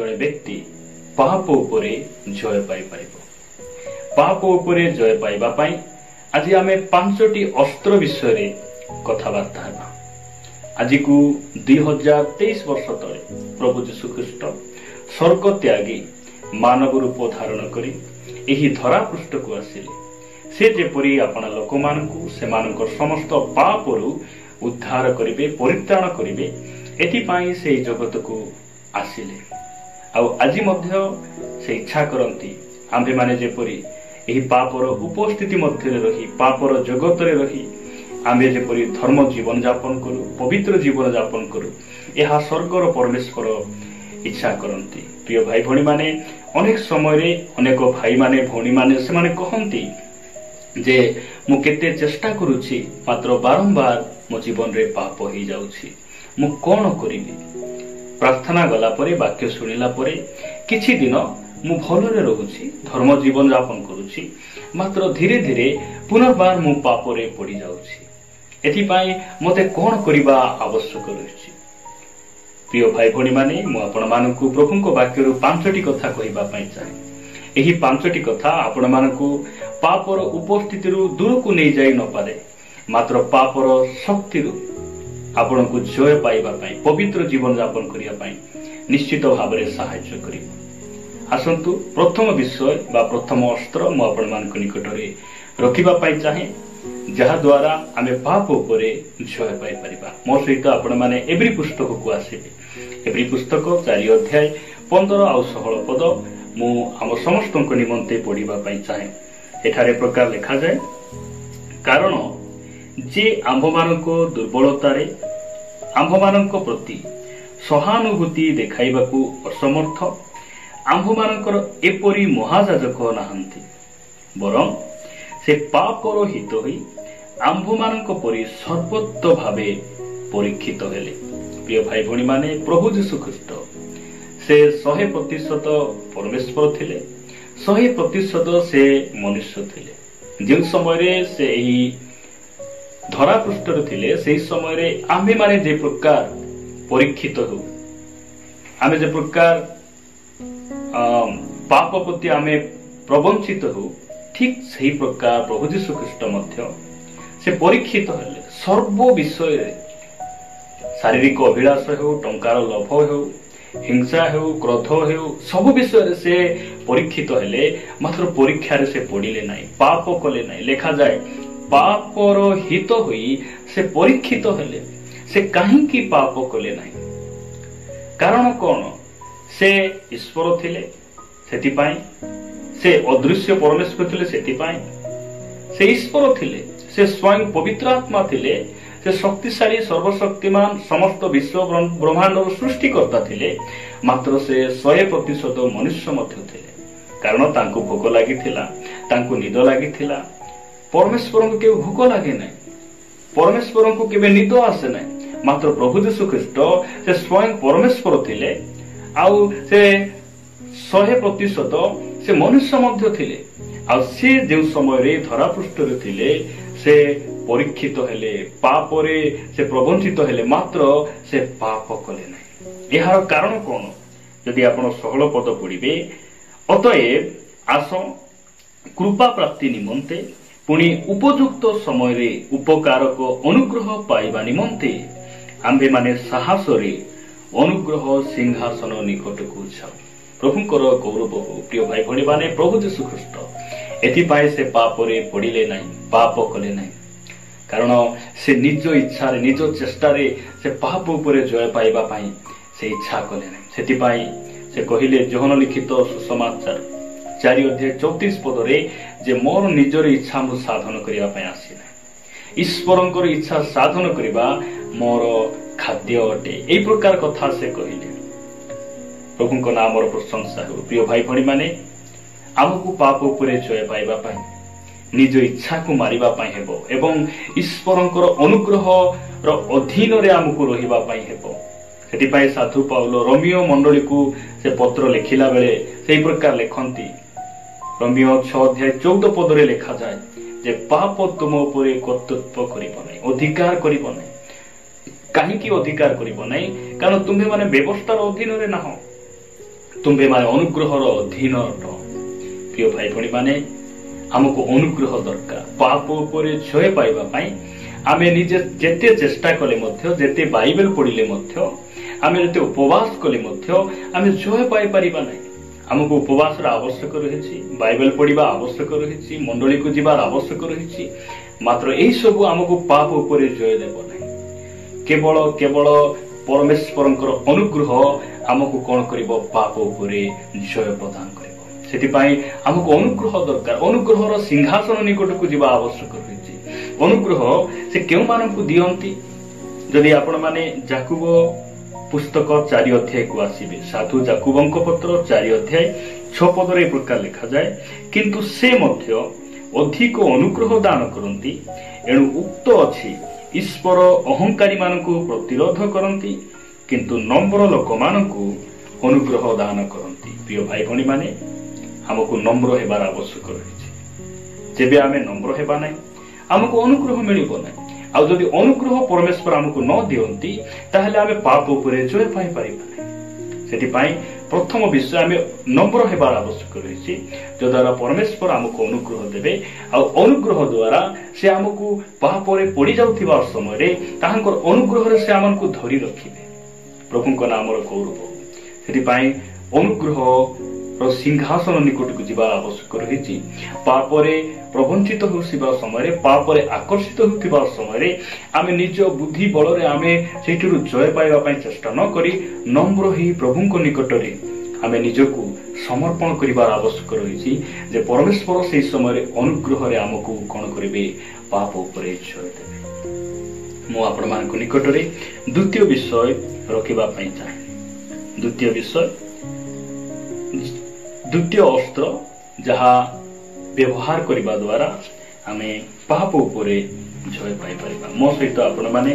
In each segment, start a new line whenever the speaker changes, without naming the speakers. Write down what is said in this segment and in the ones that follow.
जड़े व्यक्ति पाप उपरे जय पाई परिबो। पाप उपरे जय पाइबा पाई आज आमे 5टी अस्त्र विषय रे कथाबार्ता हेबा। आज को 2023 वर्ष तले प्रभु यीशु ख्रीष्ट स्वर्ग त्यागी मानव रूप धारण करी एही धरा पृष्ठ को आसिले। से जेपरी आपना लोक मानकु सेमानकर समस्त पापरु उद्धार करिवे, परित्राण करिवे, एथि पाई से जगत को आसिले। आ आज मध्य से इच्छा करंती आम्भे माने जेपरी एही पापर उपस्थिति मध्य रही, पापर जगत रे रही आमे जेपरी धर्म जीवन यापन करू, पवित्र जीवन यापन करू, यह स्वर्गर परमेश्वर इच्छा करंती। प्रिय भाई भणी माने अनेक समय रे अनेक भाई माने भणी माने से माने कहंती जे मु केते चेष्टा करूछि मात्र बारंबार मो जीवन रे पाप हो जाउछि, मु कोन करिबि। प्रार्थना गला परे, वाक्य सुनिला परे किछि दिन मु भलरे रहुछि, धर्म जीवन यापन करूछि, मात्र धीरे धीरे पुनर्बार मु पापरे पड़ी जाउछि। एथि पाई मते कोन करिबा आवश्यक रहिछि। प्रिय भाई भणी माने मु आपण मानकु प्रभुको वाक्यरु 5टी कथा कहिबा पई चाहे। एही 5टी कथा आपण मानकु पापर उपस्थितिरु दूर को नै जाई न पारे, मात्र पापर शक्तिरु आपनको जय पाइबा पई, पवित्र जीवन यापन करिया पई निश्चित भाबरे सहायता करिबो। आसंतु प्रथम विषय बा प्रथम अस्त्र मु आपण मानक निकटरे रखिबा पई चाहे, जहा द्वारा आमे पाप उपरे जय पाई परिबा। मो सहित आपण माने एब्री पुस्तक को आसीबे। एब्री पुस्तक 4 अध्याय 15 आ 16 पद मु हम समस्त निमंते पढ़िबा पई चाहे। एठारे प्रकार लिखा जाए, कारण जे आंभ मानक दुर्बलतारे आंभ मानक प्रति सहानुभूति देखाइबाकू असमर्थ आंभ मानकर एपरी महाजाजक नाहंती, बरं से पापर हित होई आंभ मानक परि सर्वोत्त भावे परीक्षित हेले। प्रिय भाई भणी माने प्रभु यीशु ख्रीष्ट से 100% परमेश्वर थिले, 100% से मनुष्य थिले। जो समय से एही धरा पृष्ठर थिले से समय आमे माने जे प्रकार परीक्षित हो, आमे जे प्रकार पाप प्रति आमे प्रवंचित हो, ठीक सही प्रकार प्रभु यीशु ख्रीष्ट मध्य से परीक्षित हेले। सर्व विषय रे, शारीरिक अभिलाष हो, टंकार लोभ हो, हिंसा हो, क्रोध हो, सब विषय रे से परीक्षित हेले, मात्र परीक्षा रे से पड़िले नाही, पाप कले नाही। लिखा जाए, पापर हित होई से परीक्षित हेले, से काहे की पाप कले नाही। कारण कोन? से ईश्वर थिले, सेति पाई से अदृश्य परमेश्वर थिले, सेति पाई से ईश्वर थिले, से स्वयं पवित्र आत्मा थिले, से शक्तिशाली सर्वशक्तिमान समस्त विश्व ब्रह्मांड सृष्टिकर्ता थिले, मात्र से 100% मनुष्य मध्य थिले। कारण तांको भोग लागिथिला, तांको निद लागिथिला। परमेश्वर को केबे भोग लागे नै, परमेश्वर को केबे निद आसे नै, मात्र प्रभु यीशु ख्रीष्ट से स्वयं परमेश्वर थिले, आउ से 100% से मनुष्य मध्य थिले। आ से जे समय रे धरा पृष्ठ रे थिले से परीक्षित हेले, पापरे से प्रवंचित हेले, मात्र से पाप कले नहीं। यार कारण कौन? यदि आपण 16 पद पढ़िबे, अतएव आस कृपा प्राप्ति निमंते पुणी उपयुक्त समय रे उपकारक अनुग्रह पाइबा निमंते आम्भे माने साहस रे अनुग्रह सिंहासन निकट को जाऊ। प्रभुकर गौरव हो। प्रिय भाई भणी माने प्रभु यीशु ख्रीष्ट एथिपाई से पापरे पड़िले नहीं, पाप कले नहीं। कारण से निज इच्छा रे, निज चेष्टा रे से पाप उपरे जय पाइबा पाई से इच्छा कले नहीं। सेथिपाई से कहिले जोहन लिखित सुसमाचार 4 अध्याय 34 पद रे जे मोर निजर इच्छा मु साधन करिया पाई आसी नहीं, ईश्वरंकर इच्छा साधन करिबा मोर खाद्य अटे। एई प्रकार कथा से कहिले। प्रभुଙ୍କ नामर प्रशंसा हो। प्रिय भाई भणी माने आमको पाप उपरे जय पाइबा पाई निज इच्छा को मारिबा पाई हेबो एवं ईश्वरंकर अनुग्रह रो अधीन रे आमको रहिबा पाई हेबो। सेति पाई साधु पाउलो रोमियो मंडली को से पत्र लिखिला बेले सेही प्रकार लेखंती। रोमियो 6 अध्याय 14 पद रे लिखा जाय जे पाप तुम उपरे कर्तृत्व करिबो नै, अधिकार करिबो नै। काहे की अधिकार करिबो नै? कारण तुम्हे माने व्यवस्थार अधीन रे नाहो। ତୁମ୍ଭେ ମାନେ ଅନୁଗ୍ରହର ଅଧୀନ ଅଟ। ପ୍ରିୟ ଭାଇ ଭଉଣୀ ମାନେ, ଆମକୁ ଅନୁଗ୍ରହ ଦରକାର। ପାପ ଉପରେ ଜୟ ପାଇବା ପାଇଁ ଆମେ ନିଜେ ଯେତେ ଚେଷ୍ଟା କଲେ ମଧ୍ୟ, ଯେତେ ବାଇବେଲ ପଢିଲେ ମଧ୍ୟ, ଆମେ ଯେତେ ଉପବାସ କଲେ ମଧ୍ୟ ଆମେ ଜୟ ପାଇପାରିବା ନାହିଁ। ଆମକୁ ଉପବାସର ଆବଶ୍ୟକ ରହିଛି, ବାଇବେଲ ପଢିବା ଆବଶ୍ୟକ ରହିଛି, ମଣ୍ଡଳୀକୁ ଯିବାର ଆବଶ୍ୟକ ରହିଛି। ମାତ୍ର ଏହି ସବୁ ଆମକୁ ପାପ ଉପରେ ଜୟ ଦେବ ନାହିଁ। କେବଳ କେବଳ ପରମେଶ୍ୱରଙ୍କର ଅନୁଗ୍ରହ ଆମକୁ କଣ କରିବ? ପାପ ଉପରେ ଜୟ ପ୍ରଦାନ କରିବ। ସେଥିପାଇଁ ଆମକୁ ଅନୁଗ୍ରହ ଦରକାର। ଅନୁଗ୍ରହର ସିଂହାସନ ନିକଟକୁ ଯିବା ଆବଶ୍ୟକ ରହିଛି। ଅନୁଗ୍ରହ ସେ କେଉଁମାନଙ୍କୁ ଦିଅନ୍ତି? ଯଦି ଆପଣମାନେ ଯାକୁବ ପୁସ୍ତକ 4 ଅଧ୍ୟାୟକୁ ଆସିବେ, ସାଧୁ ଯାକୁବଙ୍କ ପତ୍ର 4 ଅଧ୍ୟାୟ 6 ପଦରେ ଏ ପ୍ରକାର ଲେଖାଯାଏ, କିନ୍ତୁ ସେ ମଧ୍ୟ ଅଧିକ ଅନୁଗ୍ରହ ଦାନ କରନ୍ତି। ଏଣୁ ଉକ୍ତ ଅଛି, ଈଶ୍ୱର ଅହଙ୍କାରୀ ମାନଙ୍କୁ ପ୍ରତିରୋଧ କରନ୍ତି, କିନ୍ତୁ ନମ୍ର ଲୋକମାନଙ୍କୁ ଅନୁଗ୍ରହ ଦାନ କରନ୍ତି। ପ୍ରିୟ ଭାଇ ଭଉଣୀ ମାନେ, ଆମକୁ ନମ୍ର ହେବାର ଆବଶ୍ୟକ ରହିଛି। ଯେବେ ଆମେ ନମ୍ର ହେବା ନାହିଁ, ଆମକୁ ଅନୁଗ୍ରହ ମିଳିବ ନାହିଁ। ଆଉ ଯଦି ଅନୁଗ୍ରହ ପରମେଶ୍ୱର ଆମକୁ ନ ଦିଅନ୍ତି, ତାହେଲେ ଆମେ ପାପ ଉପରେ ଜୟ ପାଇପାରିବା ନାହିଁ। ସେଥିପାଇଁ ପ୍ରଥମ ବିଷୟ, ଆମେ ନମ୍ର ହେବାର ଆବଶ୍ୟକ ରହିଛି, ଯଦ୍ୱାରା ପରମେଶ୍ୱର ଆମକୁ ଅନୁଗ୍ରହ ଦେବେ। ଆଉ ଅନୁଗ୍ରହ ଦ୍ୱାରା ସେ ଆମକୁ ପାପରେ ପଡି ଯାଉଥିବା ସମୟରେ ତାହାଙ୍କର ଅନୁଗ୍ରହରେ ସେ ଆମକୁ ଧରି ରଖିବେ। ପ୍ରଭୁଙ୍କ ନାମର ଗୌରବ। ସେଥିପାଇଁ ଅନୁଗ୍ରହ ସିଂହାସନ ନିକଟକୁ ଯିବାର ଆବଶ୍ୟକ ରହିଛି। ପାପରେ ପ୍ରବଞ୍ଚିତ ହେଉଥିବା ସମୟରେ, ପାପରେ ଆକର୍ଷିତ ହେଉଥିବା ସମୟରେ ଆମେ ନିଜ ବୁଦ୍ଧି ବଳରେ ଆମେ ସେଇଠାରୁ ଜୟ ପାଇବା ପାଇଁ ଚେଷ୍ଟା ନ କରି ନମ୍ର ହୋଇ ପ୍ରଭୁଙ୍କ ନିକଟରେ ଆମେ ନିଜକୁ ସମର୍ପଣ କରିବାର ଆବଶ୍ୟକ ରହିଛି, ଯେ ପରମେଶ୍ୱର ସେହି ସମୟରେ ଅନୁଗ୍ରହରେ ଆମକୁ କଣ କରିବେ? ପାପ ଉପରେ ଜୟ ଦେବେ। ମୁଁ ଆପଣମାନଙ୍କ ନିକଟରେ ଦ୍ୱିତୀୟ ବିଷୟ ରଖିବା ପାଇଁ ଚାହେଁ। ଦ୍ୱିତୀୟ ଅସ୍ତ୍ର, ଯାହା ବ୍ୟବହାର କରିବା ଦ୍ୱାରା ଆମେ ପାପ ଉପରେ ଜୟ ପାଇପାରିବା। ମୋ ସହିତ ଆପଣମାନେ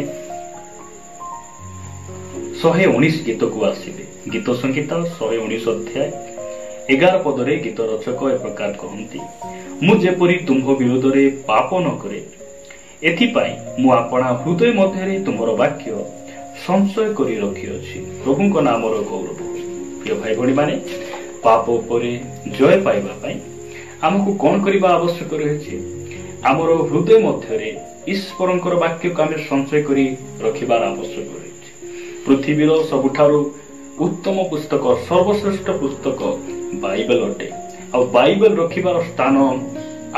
119 ଗୀତକୁ ଆସିବେ। ଗୀତ ସଂହିତା 119 ଅଧ୍ୟାୟ 11 ପଦରେ ଗୀତ ରଚକ ଏ ପ୍ରକାର କହନ୍ତି, ମୁଁ ଯେପରି ତୁମ୍ଭ ବିରୋଧରେ ପାପ ନ କରେ, ଏଥିପାଇଁ ମୁଁ ଆପଣା ହୃଦୟ ମଧ୍ୟରେ ତୁମର ବାକ୍ୟ ସଞ୍ଚୟ କରି ରଖିଅଛି। ପ୍ରଭୁଙ୍କ ନାମର ଗୌରବ। ପ୍ରିୟ ଭାଇ ଭଉଣୀ ମାନେ, ପାପ ଉପରେ ଜୟ ପାଇବା ପାଇଁ ଆମକୁ କଣ କରିବା ଆବଶ୍ୟକ ରହିଛି? ଆମର ହୃଦୟ ମଧ୍ୟରେ ଈଶ୍ୱରଙ୍କର ବାକ୍ୟକୁ ଆମେ ସଞ୍ଚୟ କରି ରଖିବାର ଆବଶ୍ୟକ ରହିଛି। ପୃଥିବୀର ସବୁଠାରୁ ଉତ୍ତମ ପୁସ୍ତକ, ସର୍ବଶ୍ରେଷ୍ଠ ପୁସ୍ତକ ବାଇବେଲ ଅଟେ। ଆଉ ବାଇବେଲ ରଖିବାର ସ୍ଥାନ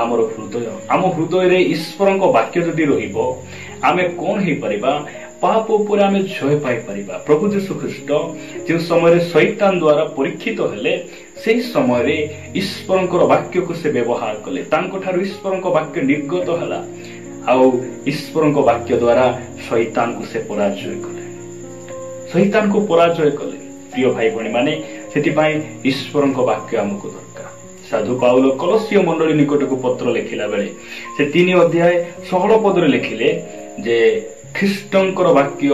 ଆମର ହୃଦୟ। ଆମ ହୃଦୟରେ ଈଶ୍ୱରଙ୍କ ବାକ୍ୟ ଯଦି ରହିବ, ଆମେ କଣ ହେଇପାରିବା? ପାପ ଉପରେ ଆମେ ଜୟ ପାଇପାରିବା। ପ୍ରଭୁ ଯୀଶୁ ଖ୍ରୀଷ୍ଟ ଯେଉଁ ସମୟରେ ଶୈତାନ ଦ୍ୱାରା ପରୀକ୍ଷିତ ହେଲେ, ସେହି ସମୟରେ ଈଶ୍ୱରଙ୍କର ବାକ୍ୟକୁ ସେ ବ୍ୟବହାର କଲେ। ତାଙ୍କଠାରୁ ଈଶ୍ୱରଙ୍କ ବାକ୍ୟ ନିର୍ଗତ ହେଲା, ଆଉ ଈଶ୍ୱରଙ୍କ ବାକ୍ୟ ଦ୍ୱାରା ଶୈତାନକୁ ସେ ପରାଜୟ କଲେ। ଶୈତାନକୁ ପରାଜୟ କଲେ। ପ୍ରିୟ ଭାଇ ଭଉଣୀ ମାନେ, ସେଥିପାଇଁ ଈଶ୍ୱରଙ୍କ ବାକ୍ୟ ଆମକୁ ଦରକାର। ସାଧୁ ପାଉଲ କଲସ୍ୟ ମଣ୍ଡଳୀ ନିକଟକୁ ପତ୍ର ଲେଖିଲା ବେଳେ ସେ 3 ଅଧ୍ୟାୟ 16 ପଦରେ ଲେଖିଲେ ଯେ ଖ୍ରୀଷ୍ଟଙ୍କର ବାକ୍ୟ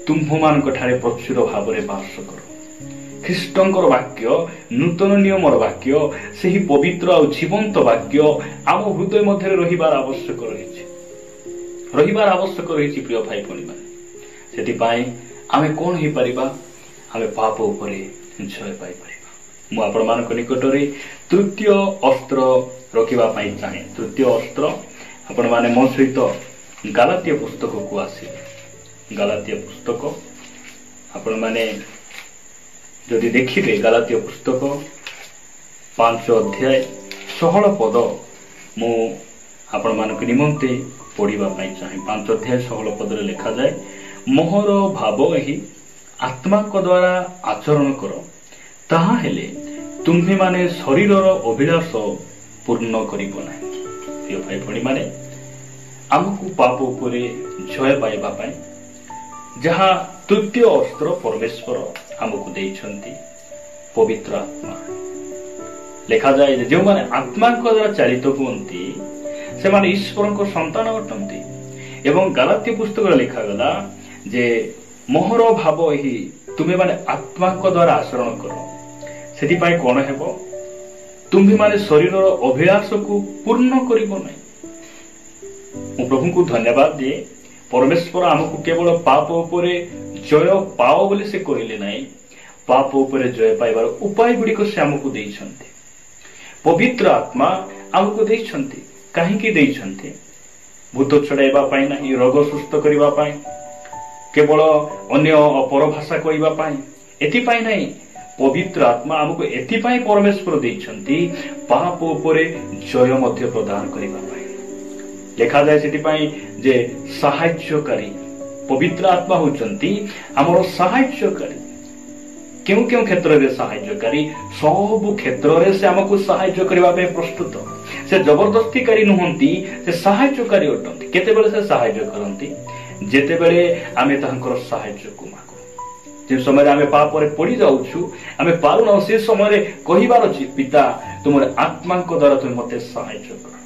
ତୁମ୍ଭମାନଙ୍କ ଠାରେ ପ୍ରଚୁର ଭାବରେ ବାସ କର। ଖ୍ରୀଷ୍ଟଙ୍କର ବାକ୍ୟ, ନୂତନ ନିୟମର ବାକ୍ୟ, ସେହି ପବିତ୍ର ଆଉ ଜୀବନ୍ତ ବାକ୍ୟ ଆମ ହୃଦୟ ମଧ୍ୟରେ ରହିବାର ଆବଶ୍ୟକ ରହିଛି। ପ୍ରିୟ ଭାଇ ଭଉଣୀ ମାନେ, ସେଥିପାଇଁ ଆମେ କଣ ହେଇପାରିବା? ଆମେ ପାପ ଉପରେ ଜୟ ପାଇପାରିବା। ମୁଁ ଆପଣମାନଙ୍କ ନିକଟରେ ତୃତୀୟ ଅସ୍ତ୍ର ରଖିବା ପାଇଁ ଚାହେଁ। ତୃତୀୟ ଅସ୍ତ୍ର, ଆପଣମାନେ ମୋ ସହିତ ଗାଲାତୀୟ ପୁସ୍ତକକୁ ଆସିବେ। ଗାଲାତୀୟ ପୁସ୍ତକ ଆପଣମାନେ ଯଦି ଦେଖିବେ, ଗାଲାତୀୟ ପୁସ୍ତକ 5 ଅଧ୍ୟାୟ 16 ପଦ ମୁଁ ଆପଣମାନଙ୍କ ନିମନ୍ତେ ପଢିବା ପାଇଁ ଚାହେଁ। 5 ଅଧ୍ୟାୟ 16 ପଦରେ ଲେଖାଯାଏ, ମୋହର ଭାବ ଏହି ଆତ୍ମାଙ୍କ ଦ୍ୱାରା ଆଚରଣ କର, ତାହା ହେଲେ ତୁମ୍ଭେମାନେ ଶରୀରର ଅଭିଳାଷ ପୂର୍ଣ୍ଣ କରିବ ନାହିଁ। ପ୍ରିୟ ଭାଇ ଭଉଣୀ ମାନେ, ଆମକୁ ପାପ ଉପରେ ଜୟ ପାଇବା ପାଇଁ ଯାହା ତୃତୀୟ ଅସ୍ତ୍ର ପରମେଶ୍ୱର ଆମକୁ ଦେଇଛନ୍ତି, ପବିତ୍ର ଆତ୍ମା। ଲେଖାଯାଏ ଯେ ଯେଉଁମାନେ ଆତ୍ମାଙ୍କ ଦ୍ୱାରା ଚାଳିତ ହୁଅନ୍ତି, ସେମାନେ ଈଶ୍ୱରଙ୍କ ସନ୍ତାନ ଅଟନ୍ତି। ଏବଂ ଗାଲାତୀୟ ପୁସ୍ତକରେ ଲେଖାଗଲା ଯେ ମୋହର ଭାବ ଏହି ତୁମେମାନେ ଆତ୍ମାଙ୍କ ଦ୍ୱାରା ଆଚରଣ କର। ସେଥିପାଇଁ କଣ ହେବ? ତୁମ୍ଭେମାନେ ଶରୀରର ଅଭିଳାଷକୁ ପୂର୍ଣ୍ଣ କରିବ ନାହିଁ। ମୁଁ ପ୍ରଭୁଙ୍କୁ ଧନ୍ୟବାଦ ଦିଏ, ପରମେଶ୍ୱର ଆମକୁ କେବଳ ପାପ ଉପରେ ଜୟ ପାଅ ବୋଲି ସେ କହିଲେ ନାହିଁ, पाप उपरे जय पाइबार उपाय गुड़िक से आमको देइछन्ति। पवित्र आत्मा आमको देइछन्ति। काहेकि देइछन्ति? भूत छड़ाइबा पाई नहीं, रोग सुस्थ करिबा पाई, केवल अन्य अपर भाषा कहवा पाई, एथिपाई नहीं। पवित्र आत्मा आमको एथिपाई परमेश्वर देइछन्ति पाप उपरे जय मध्य प्रदान करिबा पाई। लिखा जाए सेथिपाई जे सहाय्यकारी पवित्र आत्मा होचन्ति हमर सहाय्यकारी। क्यों क्यों क्षेत्र में सहाय्यकारी? सब क्षेत्र में से आमको सहाय्य करबा पे प्रस्तुत। से जबरदस्तीकारी नुहंती, से सहाय्यकारी अटंती। केतेबेले से सहाय्य करंती? जेतेबेले आमे तांकर सहाय्य को मागु। जे समय आमे पाप रे पड़ी जाउछु, आमे पारु न, से समय कहिबार अछि पिता तुमर आत्मा को द्वारा तुम मते सहाय्य कर।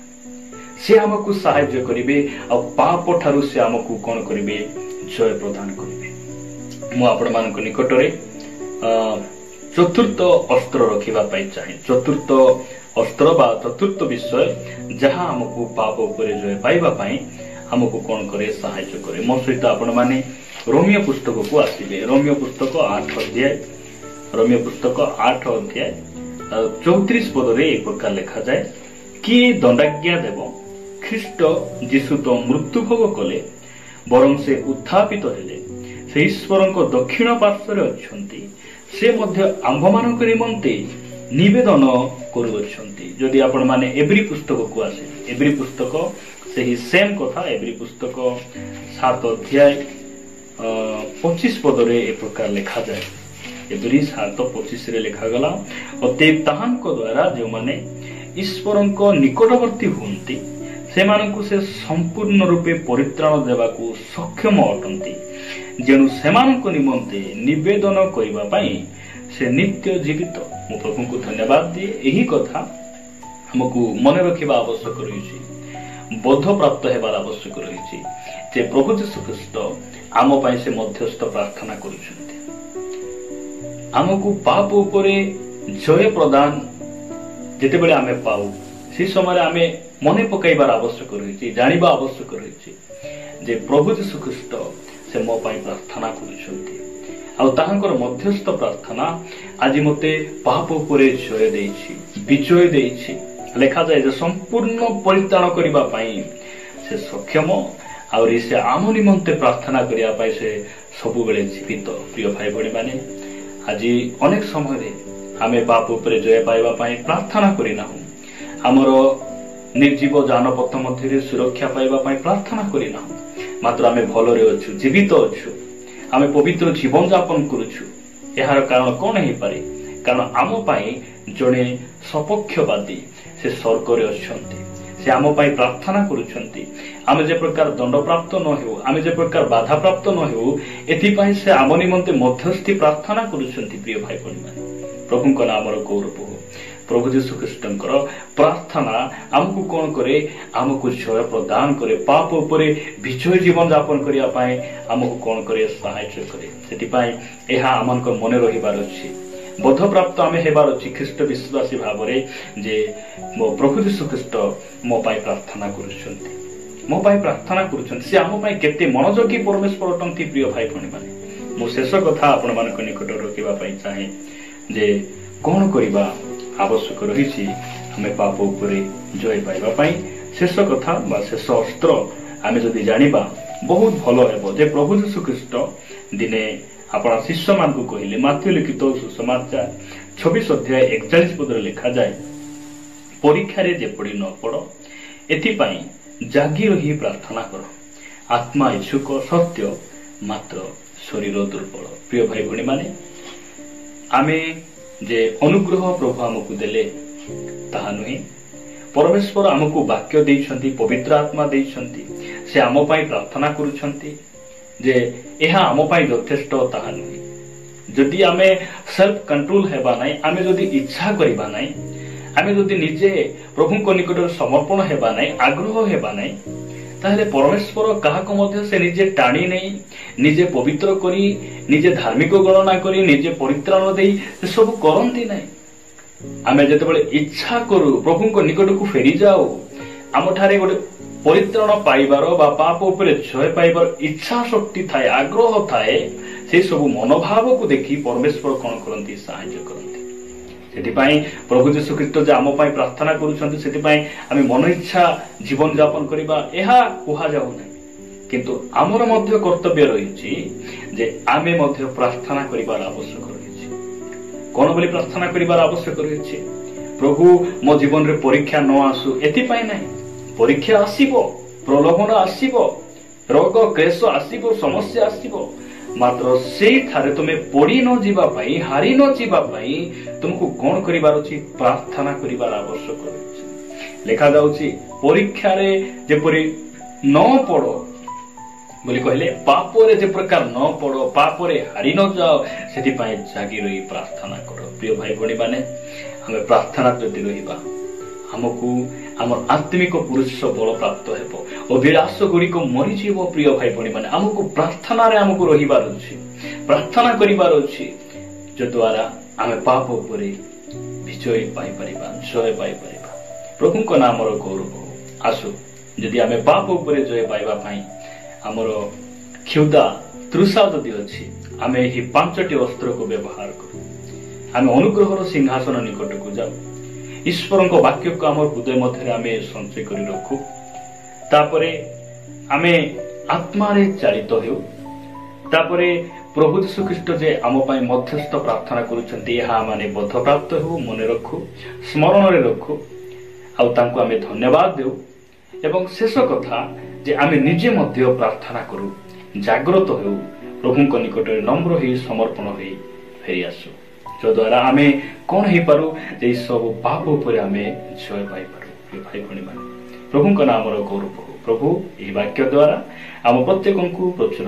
से आमको सहाय्य करिवे आ पाप ठारू से आमको कोन करिवे? जय प्रदान करिवे। मु आपण मानक निकट रे चतुर्थ अस्त्र रखिबा पाई चाहे। चतुर्थ अस्त्र बा चतुर्थ विषय जहां हमको पाप उपरे जय पाइबा पाई हमको कोन करे? सहाय्य करे। मो सहित आपण माने रोमियो पुस्तक को आसीबे। रोमियो पुस्तक 8 अध्याय, रोमियो पुस्तक 8 अध्याय 34 पद रे एक प्रकार लिखा जाए, किए दंडाज्ञा देव? ख्रीष्ट जीशु तो मृत्यु भोग कले, बरं से उत्थापित हेले, से ईश्वर को दक्षिण पार्श्व अच्छी, से मध्य आंभमान निमंते निवेदन करुछंती। जदि आपण माने एवरी पुस्तक को आसे, एवरी पुस्तक से ही सेम कथा। एवरी पुस्तक 7 अध्याय 25 पद रे एक प्रकार लिखा जाए। एवरी 7:25 रे लिखा गला, अतएव ताहान को द्वारा जो माने ईश्वर को निकटवर्ती हुंती सेमानकु से संपूर्ण रूपे परित्राण देवाकू सक्षम अटंती, जेणु सेमानक निमंते निवेदन करिबा पाई से नित्य जीवित। मु प्रभु को धन्यवाद दिए। यही कथा हमकु मन रखिबा आवश्यक रही, बोध प्राप्त हेबार आवश्यक रही जे प्रभु यीशु ख्रीष्ट आम पाई से मध्यस्थ प्रार्थना करुछन्ति। हमकु पाप उपरे जय प्रदान जेतेबेले आमे पाऊ से समय आमे मने पकाइबार आवश्यक रही, जानिबा आवश्यक रही जे प्रभु यीशु ख्रीष्ट से मो पाई प्रार्थना करुछन्ति आ ताहांकर मध्यस्थ प्रार्थना आज मते पाप उपरे जय देछि, विजय देछि। लिखा जाए जे संपूर्ण परित्राण करिबा पाई से सक्षम आउरी से आम निमंते प्रार्थना करिया पाई से सबु बेले जीवित। प्रिय भाई भणी माने आज अनेक समय आमे पाप उपरे जय पाइबा पाई प्रार्थना करिना हूं, हमर निर्जीव जानपथ मध्य सुरक्षा पाइबा पाई प्रार्थना करिना हूं, मात्र आमे भलरे अच्छु, जीवित अच्छु, आमे पवित्र जीवन यापन करुछु। यार कारण कौन है पारे? कारण आम पाई जड़े सपक्षवादी से स्वर्ग रे अछंती, से आम पाई प्रार्थना करुछंती। आमे जे प्रकार दंड प्राप्त न हेउ, आमे जे प्रकार बाधा प्राप्त न हेउ, एथि पाई से आम निमंते मध्यस्थी प्रार्थना करुछंती। प्रिय भाई बहन माने प्रभु को नाम गौरव हो। प्रभु यीशु ख्रीष्टंकर प्रार्थना आमको कौन करे? आमको जय प्रदान करे, पाप उपरे विजय जीवन यापन करिया पाए आमको कौन करे? सहायता करे। सेति पाई एहा आमनकर मने रहिबार अछि, बोध प्राप्त आमे हेबार अछि ख्रीष्ट विश्वासी भावरे जे मो प्रभु यीशु ख्रीष्ट मो पाई प्रार्थना करुछन्ति, मो पाई प्रार्थना करुछन्ति। से आम पाई केते मनोयोगी परमेश्वर अटंती। प्रिय भाई भणी माने मो शेष कथा आपण मानक निकट रखिबा पाई चाहे जे कौन करिबा आवश्यक रही हमें पाप उपरे जय पाइबा पाई। शेष कथा बा शेष अस्त्र आमे जदि जानिबा बहुत भलो हेबो जे प्रभु यीशु ख्रीष्ट दिने अपना शिष्य मान को कहिले। माथ्यू लिखित सुसमाचार 26 अध्याय 41 पद लिखा जाए, परीक्षा रे जेपड़ी न पड़ एथिपाई जागी रही प्रार्थना कर, आत्मा इच्छुक सत्य मात्र शरीर दुर्बल। प्रिय भाई भणी माने आमे जे अनुग्रह प्रभु आमको देले ताहा नुहे, परमेश्वर आमको वाक्य देइछन्ति, पवित्र आत्मा देइछन्ति, से आम पाई प्रार्थना करुछन्ति जे एहा आम पाई यथेष्ट ताहा नुहे। जदि आमे सेल्फ कंट्रोल हेबा नै, आमे जदि इच्छा करिबा नै, आमे जदि निजे प्रभु को निकट समर्पण हेबा नै, आग्रह हेबा नै, ताहले परमेश्वर काहाको मध्य से निजे टाणी नै, निजे पवित्र करी, निजे धार्मिक गणना करी, निजे परित्राण देई से सब करंती नै। आमे जेतेबेले इच्छा करू प्रभु को निकट को फेरी जाओ, आम ठारे गोटे परित्राण पाइबार बा पाप उपरे जय पाइबार इच्छा शक्ति थाए, आग्रह थाए, সেই সব মনোভাবକୁ ଦେଖି ପରମେଶ୍ୱର କଣ କରନ୍ତି ସାହାଯ୍ୟ କରନ୍ତି। ସେଥିପାଇଁ ପ୍ରଭୁ ଯୀଶୁ ଖ୍ରୀଷ୍ଟ ଯେ ଆମ ପାଇଁ ପ୍ରାର୍ଥନା କରୁଛନ୍ତି ସେଥିପାଇଁ ଆମେ ମନ ଇଚ୍ଛା ଜୀବନ ଯାପନ କରିବା ଏହା କୁହାଯାଉ ନାହିଁ, କିନ୍ତୁ ଆମର ମଧ୍ୟ କର୍ତ୍ତବ୍ୟ ରହିଛି ଯେ ଆମେ ମଧ୍ୟ ପ୍ରାର୍ଥନା କରିବାର ଆବଶ୍ୟକ ରହିଛି। କଣ ବୋଲି ପ୍ରାର୍ଥନା କରିବାର ଆବଶ୍ୟକ ରହିଛି? ପ୍ରଭୁ ମୋ ଜୀବନରେ ପରୀକ୍ଷା ନ ଆସୁ, ଏଥିପାଇଁ ନାହିଁ। ପରୀକ୍ଷା ଆସିବ, ପ୍ରଲୋଭନ ଆସିବ, ରୋଗ କ୍ଲେଶ ଆସିବ, ସମସ୍ୟା ଆସିବ, ମାତ୍ର ସେଇଠାରେ ତୁମେ ପଡି ନ ଯିବା ପାଇଁ, ହାରି ନ ଯିବା ପାଇଁ ତୁମକୁ କଣ କରିବାର ଅଛି? ପ୍ରାର୍ଥନା କରିବାର ଆବଶ୍ୟକ ରହିଛି। ଲେଖାଯାଉଛି ପରୀକ୍ଷାରେ ଯେପରି ନ ପଡ ବୋଲି କହିଲେ, ପାପରେ ଯେ ପ୍ରକାର ନ ପଡ, ପାପରେ ହାରି ନ ଯାଅ, ସେଥିପାଇଁ ଜାଗି ରହି ପ୍ରାର୍ଥନା କର। ପ୍ରିୟ ଭାଇ ଭଉଣୀ ମାନେ, ଆମେ ପ୍ରାର୍ଥନା ଯଦି ରହିବା, ଆମକୁ ଆମର ଆତ୍ମିକ ପୁରୁଷ ବଳ ପ୍ରାପ୍ତ ହେବ, ଅଭିଳାଷ ଗୁଡ଼ିକ ମରିଯିବ। ପ୍ରିୟ ଭାଇ ଭଉଣୀ ମାନେ, ଆମକୁ ପ୍ରାର୍ଥନାରେ ଆମକୁ ରହିବାର ଅଛି, ପ୍ରାର୍ଥନା କରିବାର ଅଛି, ଯଦ୍ୱାରା ଆମେ ପାପ ଉପରେ ବିଜୟ ପାଇପାରିବା, ଜୟ ପାଇପାରିବା। ପ୍ରଭୁଙ୍କ ନାମର ଗୌରବ ଆସୁ। ଯଦି ଆମେ ପାପ ଉପରେ ଜୟ ପାଇବା ପାଇଁ ଆମର କ୍ଷୁଧା ତୃଷା ଯଦି ଅଛି, ଆମେ ଏହି 5ଟି ଅସ୍ତ୍ରକୁ ବ୍ୟବହାର କରୁ। ଆମେ ଅନୁଗ୍ରହର ସିଂହାସନ ନିକଟକୁ ଯାଉ, ଈଶ୍ୱରଙ୍କ ବାକ୍ୟକୁ ଆମର ହୃଦୟ ମଧ୍ୟରେ ଆମେ ସଞ୍ଚୟ କରି ରଖୁ। ତାପରେ ଆମେ ଆତ୍ମାରେ ଚାଳିତ ହେଉ। ତାପରେ ପ୍ରଭୁ ଯୀଶୁ ଖ୍ରୀଷ୍ଟ ଯେ ଆମ ପାଇଁ ମଧ୍ୟସ୍ଥ ପ୍ରାର୍ଥନା କରୁଛନ୍ତି, ଏହା ମାନେ ବୋଧପ୍ରାପ୍ତ ହେଉ, ମନେ ରଖୁ, ସ୍ମରଣରେ ରଖୁ, ଆଉ ତାଙ୍କୁ ଆମେ ଧନ୍ୟବାଦ ଦେଉ। ଏବଂ ଶେଷ କଥା ଯେ ଆମେ ନିଜେ ମଧ୍ୟ ପ୍ରାର୍ଥନା କରୁ, ଜାଗ୍ରତ ହେଉ, ପ୍ରଭୁଙ୍କ ନିକଟରେ ନମ୍ର ହୋଇ ସମର୍ପଣ ହୋଇ ଫେରି ଆସୁ, ଯଦ୍ୱାରା ଆମେ କଣ ହେଇପାରୁ? ଯେ ସବୁ ପାପ ଉପରେ ଆମେ ଜୟ ପାଇପାରୁ। ଭାଇ ଭଉଣୀ ମାନେ, ପ୍ରଭୁଙ୍କ ନାମର ଗୌରବ ହଉ। ପ୍ରଭୁ ଏହି ବାକ୍ୟ ଦ୍ୱାରା ଆମ ପ୍ରତ୍ୟେକଙ୍କୁ ପ୍ରଚୁର